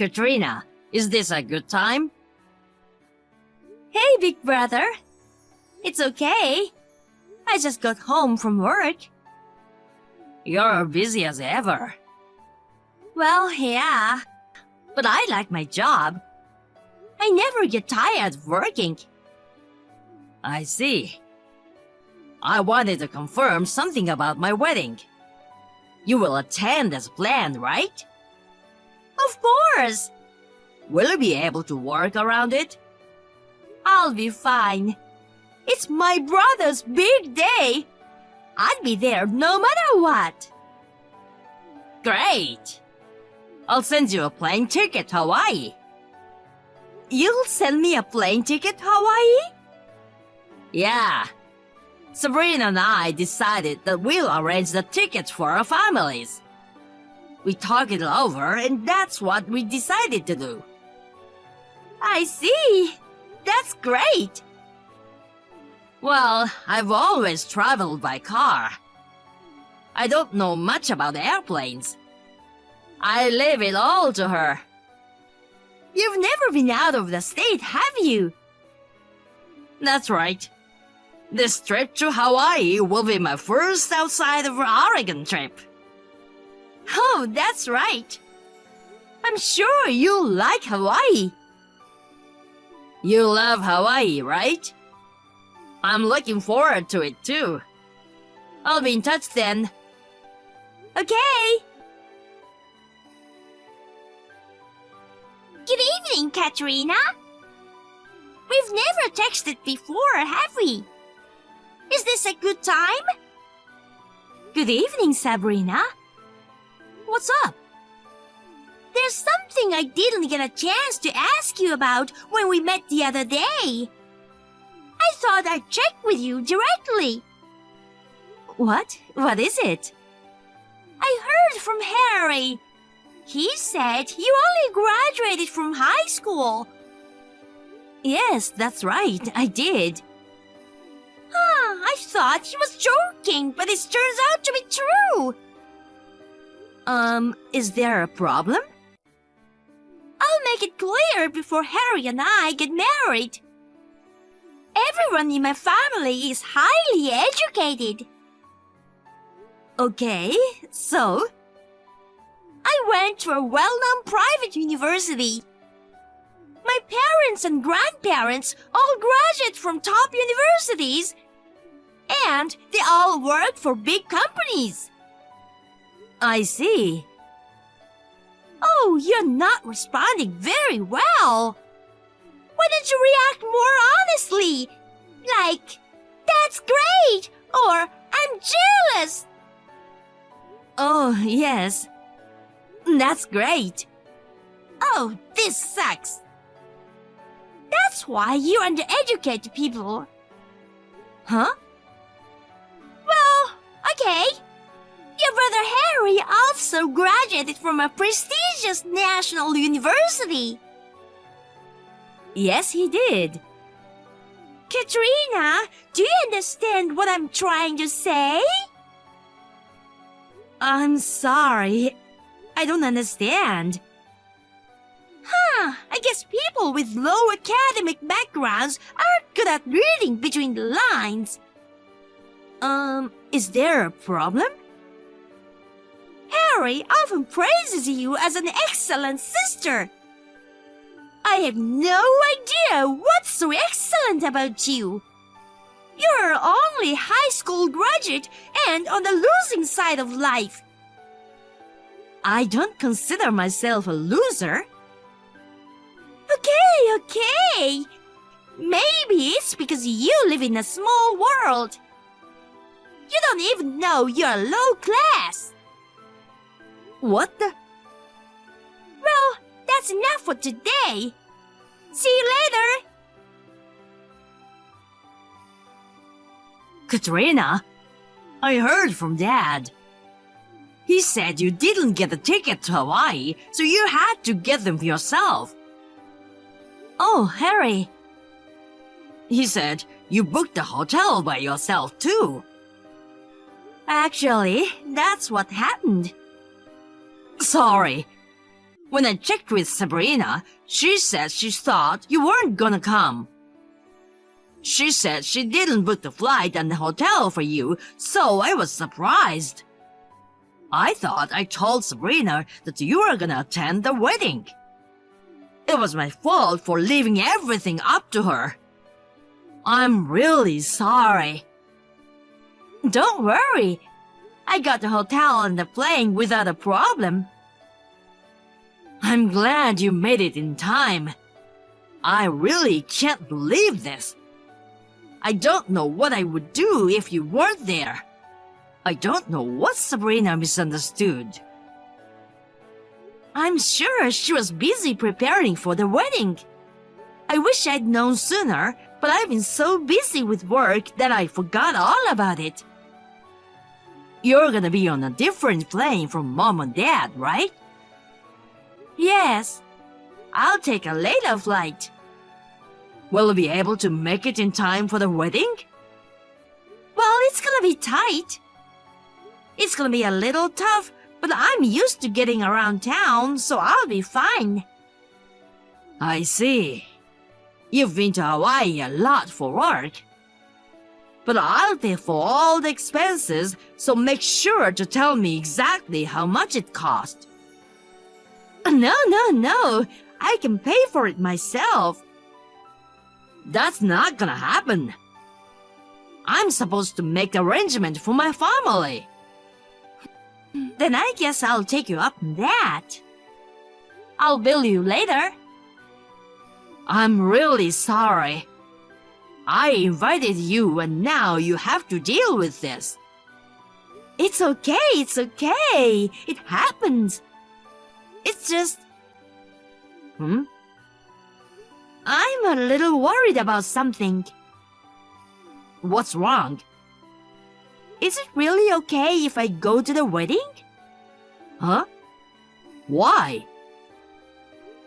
Katrina, is this a good time? Hey, big brother. It's okay. I just got home from work. You're busy as ever. Well, yeah. But I like my job. I never get tired of working. I see. I wanted to confirm something about my wedding. You will attend as planned, right? Of course. Will you be able to work around it? I'll be fine. It's my brother's big day. I'd be there no matter what. Great! I'll send you a plane ticket to Hawaii. You'll send me a plane ticket to Hawaii? Yeah. Sabrina and I decided that we'll arrange the tickets for our families. We talked it over and that's what we decided to do. I see. That's great. Well, I've always traveled by car. I don't know much about airplanes. I leave it all to her. You've never been out of the state, have you? That's right. This trip to Hawaii will be my first outside of Oregon trip. Oh, that's right. I'm sure you'll like Hawaii. You love Hawaii, right? I'm looking forward to it too. I'll be in touch then. Okay. Good evening, Katrina. We've never texted before, have we? Is this a good time? Good evening, Sabrina. What's up? There's something I didn't get a chance to ask you about when we met the other day. I thought I'd check with you directly. What? What is it? I heard from Harry. He said you only graduated from high school. Yes, that's right. I did. I thought he was joking, but it turns out to be true. Is there a problem? I'll make it clear before Harry and I get married. Everyone in my family is highly educated. Okay, so? I went to a well-known private university. My parents and grandparents all graduated from top universities, and they all work for big companies. I see. Oh, you're not responding very well. Why don't you react more honestly? Like, that's great, or I'm jealous. Oh, yes. That's great. Oh, this sucks. That's why you undereducate people. Huh? Well, okay. Your brother Harry also graduated from a prestigious national university. Yes, he did. Katrina, do you understand what I'm trying to say? I'm sorry. I don't understand. I guess people with low academic backgrounds aren't good at reading between the lines. Is there a problem? Harry often praises you as an excellent sister. I have no idea what's so excellent about you. You're only high school graduate and on the losing side of life. I don't consider myself a loser. Okay. Maybe it's because you live in a small world. You don't even know you're low class. What the? Well, that's enough for today. See you later. Katrina, I heard from Dad. He said you didn't get a ticket to Hawaii, so you had to get them yourself. Oh, Harry. He said you booked the hotel by yourself too. Actually, that's what happened. Sorry. When I checked with Sabrina, she said she thought you weren't gonna come. She said she didn't book the flight and the hotel for you, so I was surprised. I thought I told Sabrina that you were gonna attend the wedding. It was my fault for leaving everything up to her. I'm really sorry. Don't worry. I got the hotel and the plane without a problem. I'm glad you made it in time. I really can't believe this. I don't know what I would do if you weren't there. I don't know what Sabrina misunderstood. I'm sure she was busy preparing for the wedding. I wish I'd known sooner, but I've been so busy with work that I forgot all about it. You're gonna be on a different plane from Mom and Dad, right? Yes. I'll take a later flight. Will you be able to make it in time for the wedding? Well, it's gonna be tight. It's gonna be a little tough, but I'm used to getting around town, so I'll be fine. I see. You've been to Hawaii a lot for work. But I'll pay for all the expenses, so make sure to tell me exactly how much it cost. No. I can pay for it myself. That's not gonna happen. I'm supposed to make arrangement for my family. Then I guess I'll take you up on that. I'll bill you later. I'm really sorry. I invited you and now you have to deal with this. It's okay. It happens. It's just... I'm a little worried about something. What's wrong? Is it really okay if I go to the wedding? Huh? Why?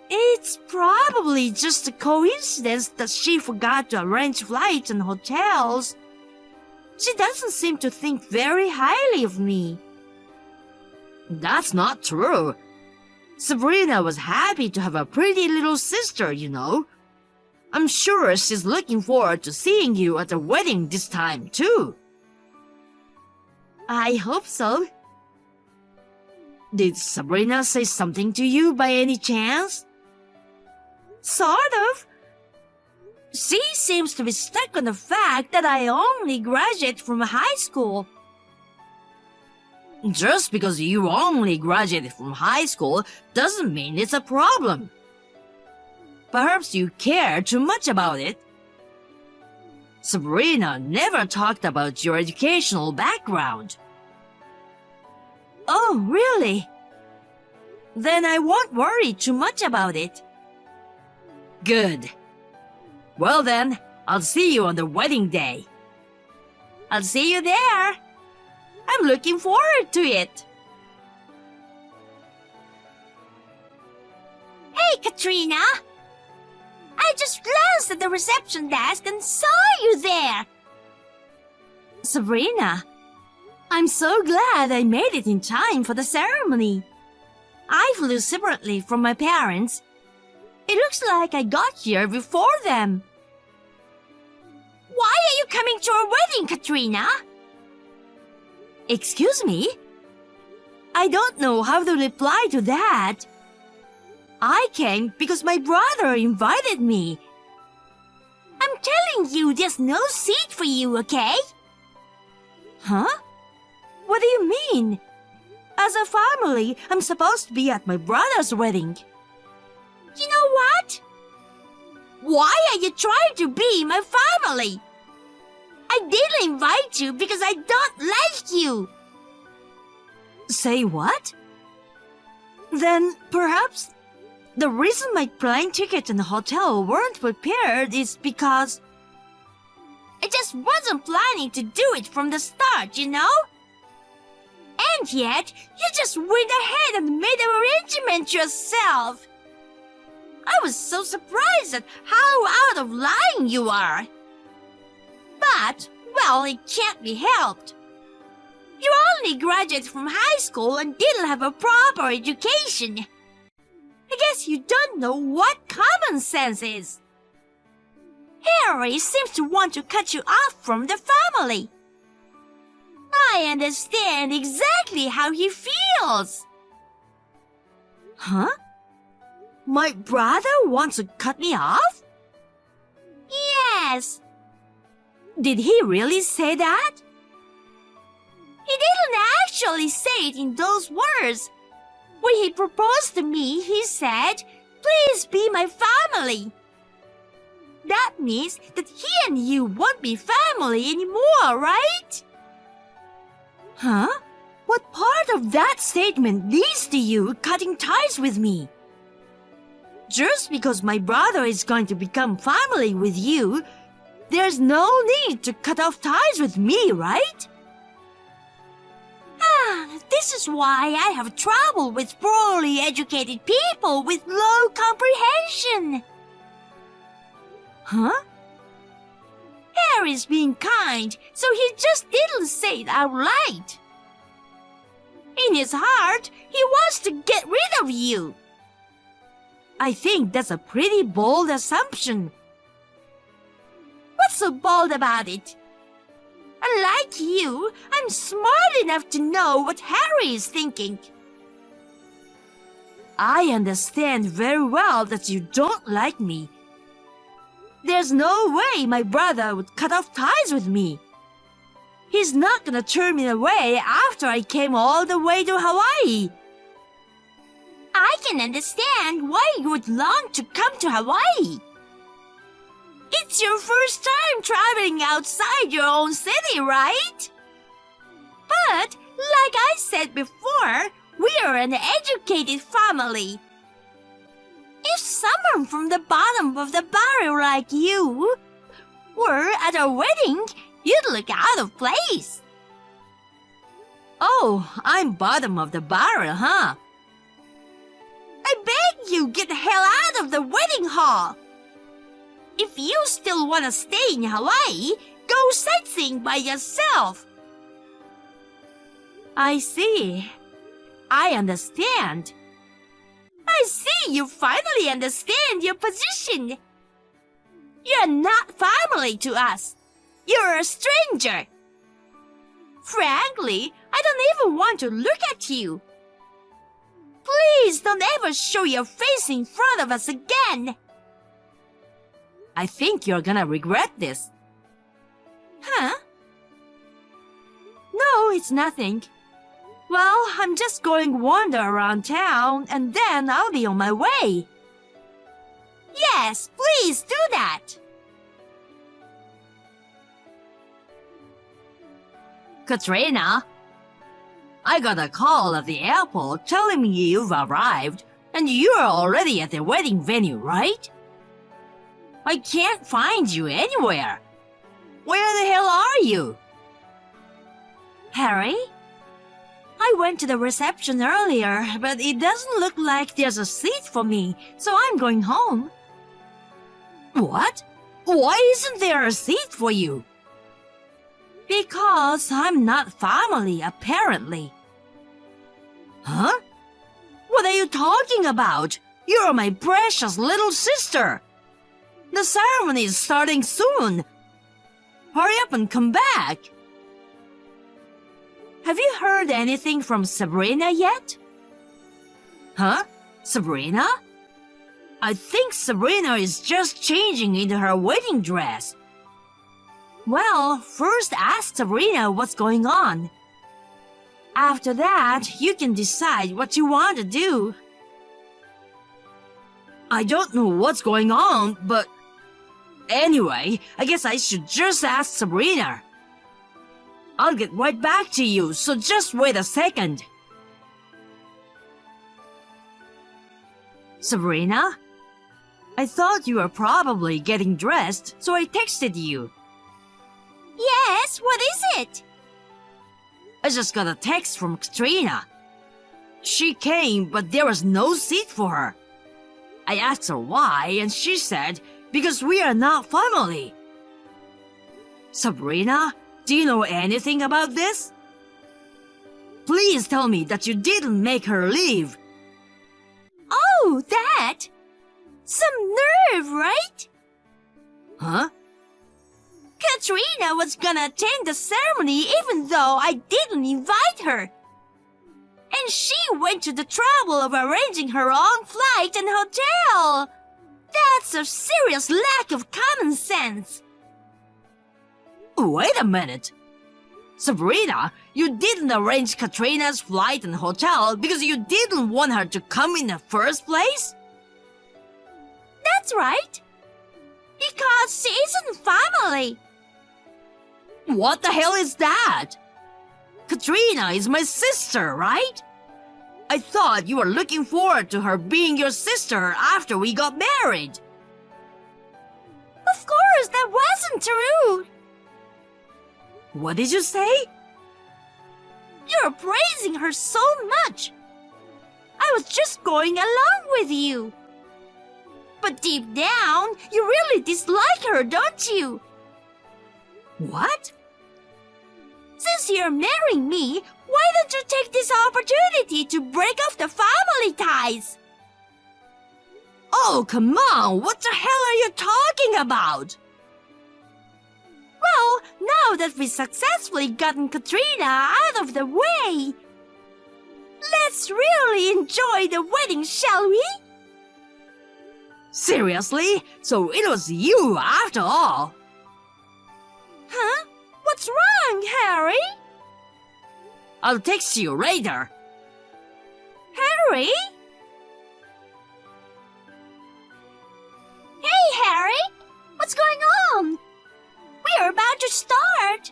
It's probably just a coincidence that she forgot to arrange flights and hotels. She doesn't seem to think very highly of me. That's not true. Sabrina was happy to have a pretty little sister, you know. I'm sure she's looking forward to seeing you at the wedding this time, too. I hope so. Did Sabrina say something to you by any chance? Sort of. She seems to be stuck on the fact that I only graduated from high school. Just because you only graduated from high school doesn't mean it's a problem. Perhaps you care too much about it. Sabrina never talked about your educational background. Oh, really? Then I won't worry too much about it. Good. Well then, I'll see you on the wedding day. I'll see you there. I'm looking forward to it. Hey, Katrina! I just glanced at the reception desk and saw you there. Sabrina, I'm so glad I made it in time for the ceremony. I flew separately from my parents. It looks like I got here before them. Why are you coming to our wedding, Katrina? Excuse me? I don't know how to reply to that. I came because my brother invited me. I'm telling you, there's no seat for you, okay? Huh? What do you mean? As a family, I'm supposed to be at my brother's wedding. You know what? Why are you trying to be my family? I didn't invite you because I don't like you. Say what? Then perhaps the reason my plane ticket and hotel weren't prepared is because I just wasn't planning to do it from the start, you know? And yet, you just went ahead and made an arrangement yourself. I was so surprised at how out of line you are. But, well, it can't be helped. You only graduated from high school and didn't have a proper education. I guess you don't know what common sense is. Harry seems to want to cut you off from the family. I understand exactly how he feels. Huh? My brother wants to cut me off? Yes, Did he really say that? he didn't actually say it in those words. When he proposed to me, he said, "Please be my family." That means that he and you won't be family anymore, right? Huh? What part of that statement leads to you cutting ties with me? Just because my brother is going to become family with you, there's no need to cut off ties with me, right? This is why I have trouble with poorly educated people with low comprehension. Huh? Harry's being kind, so he just didn't say it out loud. In his heart, he wants to get rid of you. I think that's a pretty bold assumption. What's so bold about it? Unlike you, I'm smart enough to know what Harry is thinking. I understand very well that you don't like me. There's no way my brother would cut off ties with me. He's not gonna turn me away after I came all the way to Hawaii. I can understand why you would long to come to Hawaii. It's your first time traveling outside your own city, right? But, like I said before, we are an educated family. If someone from the bottom of the barrel like you were at our wedding, you'd look out of place. Oh, I'm bottom of the barrel, huh? I beg you, get the hell out of the wedding hall. If you still want to stay in Hawaii, go sightseeing by yourself. I see. I understand. I see you finally understand your position. You're not family to us. You're a stranger. Frankly, I don't even want to look at you. Please don't ever show your face in front of us again. I think you're gonna regret this. Huh? No, it's nothing. Well, I'm just going wander around town and then I'll be on my way. Yes, please do that. Katrina, I got a call at the airport telling me you've arrived and you're already at the wedding venue, right? I can't find you anywhere. Where the hell are you? Harry? I went to the reception earlier, but it doesn't look like there's a seat for me, so I'm going home. What? Why isn't there a seat for you? Because I'm not family, apparently. Huh? What are you talking about? You're my precious little sister. The ceremony is starting soon. Hurry up and come back. Have you heard anything from Sabrina yet? Huh? Sabrina? I think Sabrina is just changing into her wedding dress. Well, first ask Sabrina what's going on. After that, you can decide what you want to do. I don't know what's going on, but anyway, I guess I should just ask Sabrina. I'll get right back to you, so just wait a second. Sabrina? I thought you were probably getting dressed, so I texted you. Yes, what is it? I just got a text from Katrina. She came, but there was no seat for her. I asked her why, and she said, because we are not family. Sabrina, do you know anything about this? Please tell me that you didn't make her leave. Oh, that! Some nerve, right? Huh? Katrina was gonna attend the ceremony even though I didn't invite her. And she went to the trouble of arranging her own flight and hotel. That's a serious lack of common sense. Wait a minute. Sabrina, you didn't arrange Katrina's flight and hotel because you didn't want her to come in the first place? That's right. Because she isn't family. What the hell is that? Katrina is my sister, right? I thought you were looking forward to her being your sister after we got married. Of course, that wasn't true. What did you say? You're praising her so much. I was just going along with you. But deep down, you really dislike her, don't you? What? Since you're marrying me, why don't you take this opportunity to break off the family ties? Oh, come on! What the hell are you talking about? Well, now that we've successfully gotten Katrina out of the way, let's really enjoy the wedding, shall we? Seriously? So it was you after all? Huh? What's wrong, Harry? I'll text you later. Harry? Hey, Harry! What's going on? We are about to start.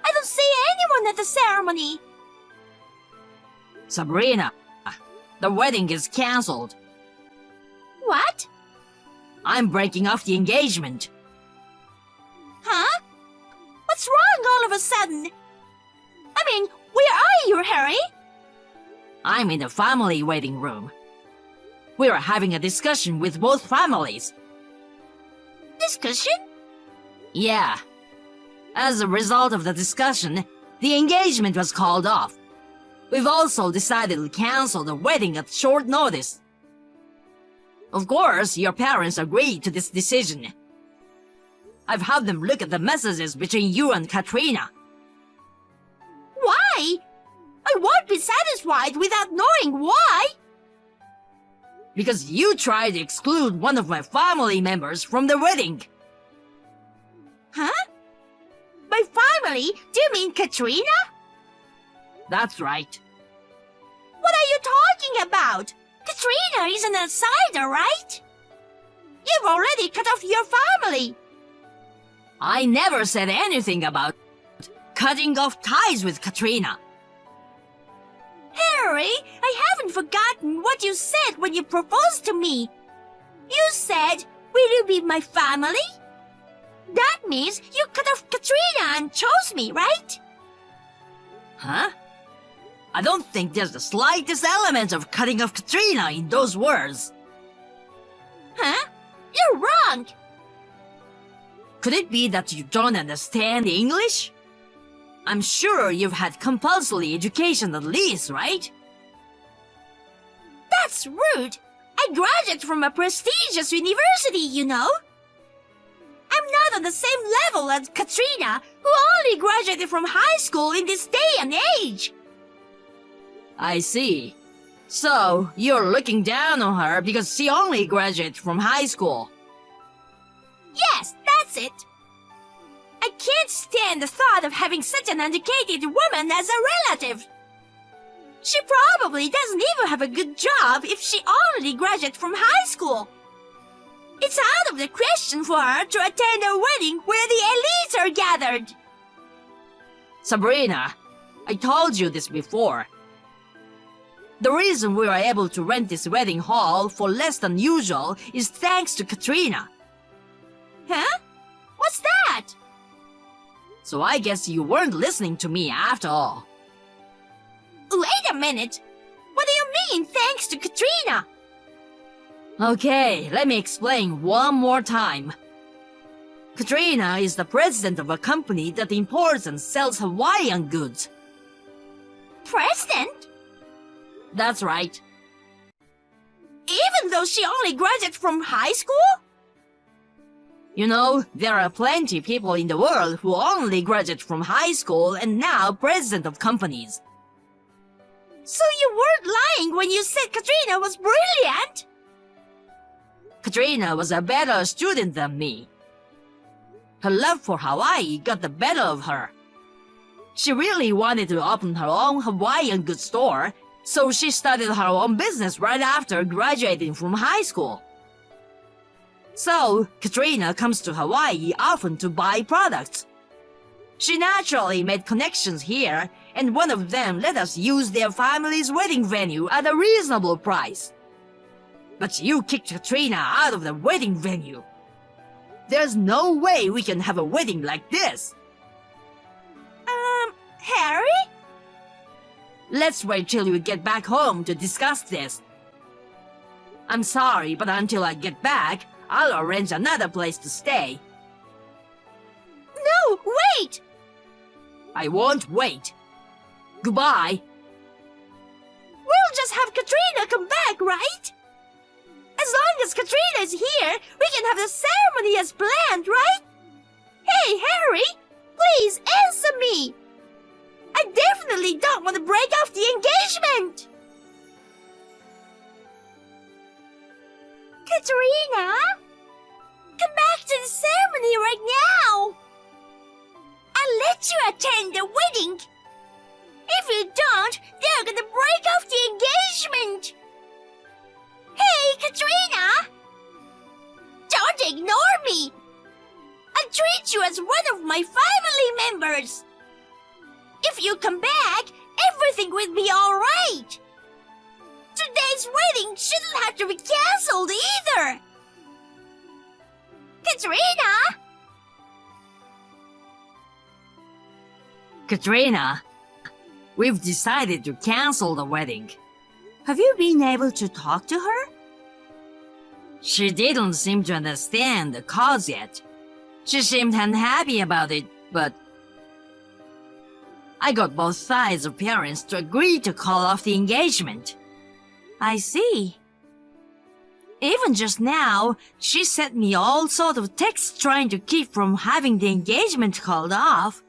I don't see anyone at the ceremony. Sabrina, the wedding is cancelled. What? I'm breaking off the engagement. Huh? What's wrong all of a sudden? I mean, where are you, Harry? I'm in the family waiting room. We are having a discussion with both families. Discussion? Yeah. As a result of the discussion, the engagement was called off. We've also decided to cancel the wedding at short notice. Of course, your parents agreed to this decision. I've had them look at the messages between you and Katrina. Why? I won't be satisfied without knowing why. Because you tried to exclude one of my family members from the wedding. Huh? My family? Do you mean Katrina? That's right. What are you talking about? Katrina is an outsider, right? You've already cut off your family. I never said anything about cutting off ties with Katrina. Harry, I haven't forgotten what you said when you proposed to me. You said, "Will you be my family?" That means you cut off Katrina and chose me, right? Huh? I don't think there's the slightest element of cutting off Katrina in those words. Huh? You're wrong. Could it be that you don't understand English? I'm sure you've had compulsory education at least, right? That's rude. I graduated from a prestigious university, you know. I'm not on the same level as Katrina, who only graduated from high school in this day and age. I see. So, you're looking down on her because she only graduated from high school. Yes, that's it. I can't stand the thought of having such an uneducated woman as a relative. She probably doesn't even have a good job if she only graduated from high school. It's out of the question for her to attend a wedding where the elites are gathered. Sabrina, I told you this before. The reason we were able to rent this wedding hall for less than usual is thanks to Katrina. Huh? What's that? So I guess you weren't listening to me after all. Wait a minute. What do you mean, thanks to Katrina? Okay, let me explain one more time. Katrina is the president of a company that imports and sells Hawaiian goods. President? That's right. Even though she only graduated from high school? You know, there are plenty people in the world who only graduate from high school and now president of companies. So you weren't lying when you said Katrina was brilliant? Katrina was a better student than me. Her love for Hawaii got the better of her. She really wanted to open her own Hawaiian goods store, so she started her own business right after graduating from high school. So, Katrina comes to Hawaii often to buy products. She naturally made connections here, and one of them let us use their family's wedding venue at a reasonable price. But you kicked Katrina out of the wedding venue. There's no way we can have a wedding like this. Harry? Let's wait till you get back home to discuss this. I'm sorry, but until I get back, I'll arrange another place to stay. No, wait! I won't wait. Goodbye. We'll just have Katrina come back, right? As long as Katrina is here, we can have the ceremony as planned, right? Hey, Harry, please answer me. I definitely don't want to break off the engagement. Katrina, come back to the ceremony right now. I'll let you attend the wedding. If you don't, they're gonna break off the engagement. Hey, Katrina! Don't ignore me! I'll treat you as one of my family members. If you come back, everything will be alright. Today's wedding shouldn't have to be cancelled either. Katrina! Katrina, we've decided to cancel the wedding. Have you been able to talk to her? She didn't seem to understand the cause yet. She seemed unhappy about it, but I got both sides of parents to agree to call off the engagement. I see. Even just now, she sent me all sort of texts trying to keep from having the engagement called off.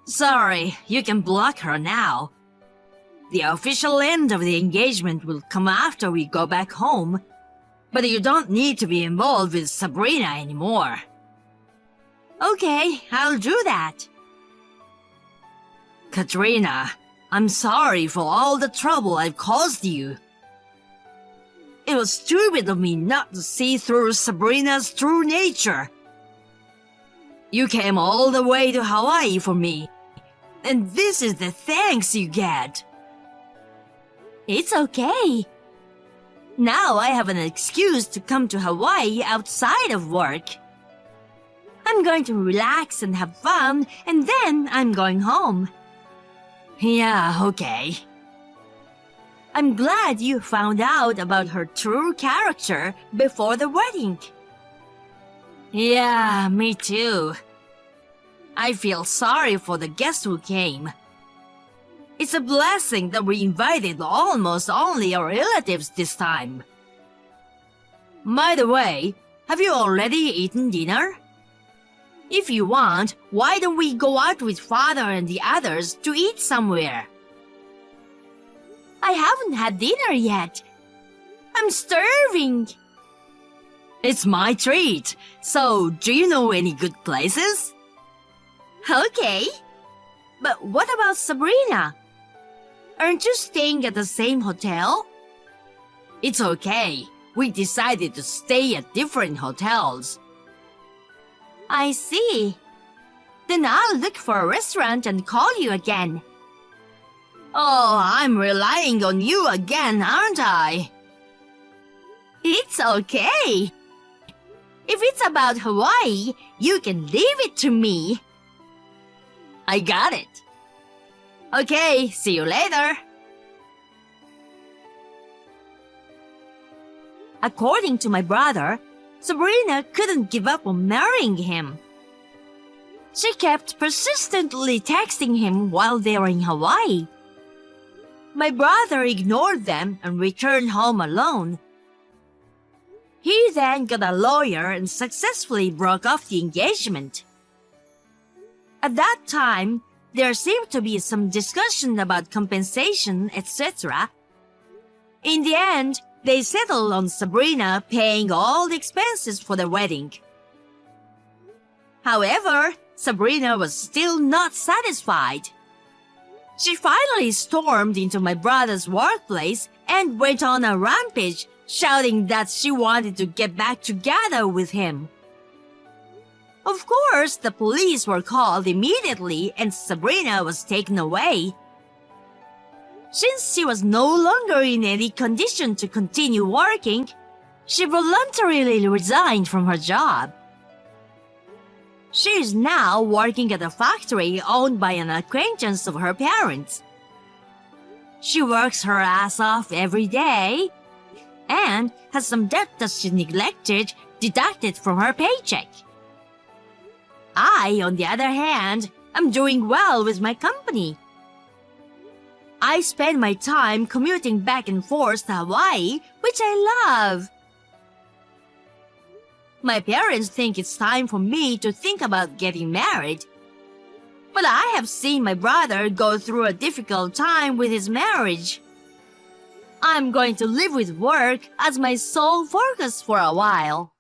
Sorry, you can block her now. The official end of the engagement will come after we go back home, but you don't need to be involved with Sabrina anymore. Okay, I'll do that. Katrina, I'm sorry for all the trouble I've caused you. It was stupid of me not to see through Sabrina's true nature. You came all the way to Hawaii for me, and this is the thanks you get. It's okay. Now I have an excuse to come to Hawaii outside of work. I'm going to relax and have fun, and then I'm going home. Yeah, okay. I'm glad you found out about her true character before the wedding. Yeah, me too. I feel sorry for the guests who came. It's a blessing that we invited almost only our relatives this time. By the way, have you already eaten dinner? If you want, why don't we go out with Father and the others to eat somewhere? I haven't had dinner yet. I'm starving. It's my treat. So, do you know any good places? Okay. But what about Sabrina? Aren't you staying at the same hotel? It's okay. We decided to stay at different hotels. I see. Then I'll look for a restaurant and call you again. Oh, I'm relying on you again, aren't I? It's okay. If it's about Hawaii, you can leave it to me. I got it. Okay, see you later. According to my brother, Sabrina couldn't give up on marrying him. She kept persistently texting him while they were in Hawaii. My brother ignored them and returned home alone. He then got a lawyer and successfully broke off the engagement. At that time, there seemed to be some discussion about compensation, etc. In the end, they settled on Sabrina paying all the expenses for the wedding. However, Sabrina was still not satisfied. She finally stormed into my brother's workplace and went on a rampage, shouting that she wanted to get back together with him. Of course, the police were called immediately and Sabrina was taken away. Since she was no longer in any condition to continue working, she voluntarily resigned from her job. She is now working at a factory owned by an acquaintance of her parents. She works her ass off every day and has some debt that she neglected deducted from her paycheck. I, on the other hand, am doing well with my company. I spend my time commuting back and forth to Hawaii, which I love. My parents think it's time for me to think about getting married. But I have seen my brother go through a difficult time with his marriage. I'm going to live with work as my sole focus for a while.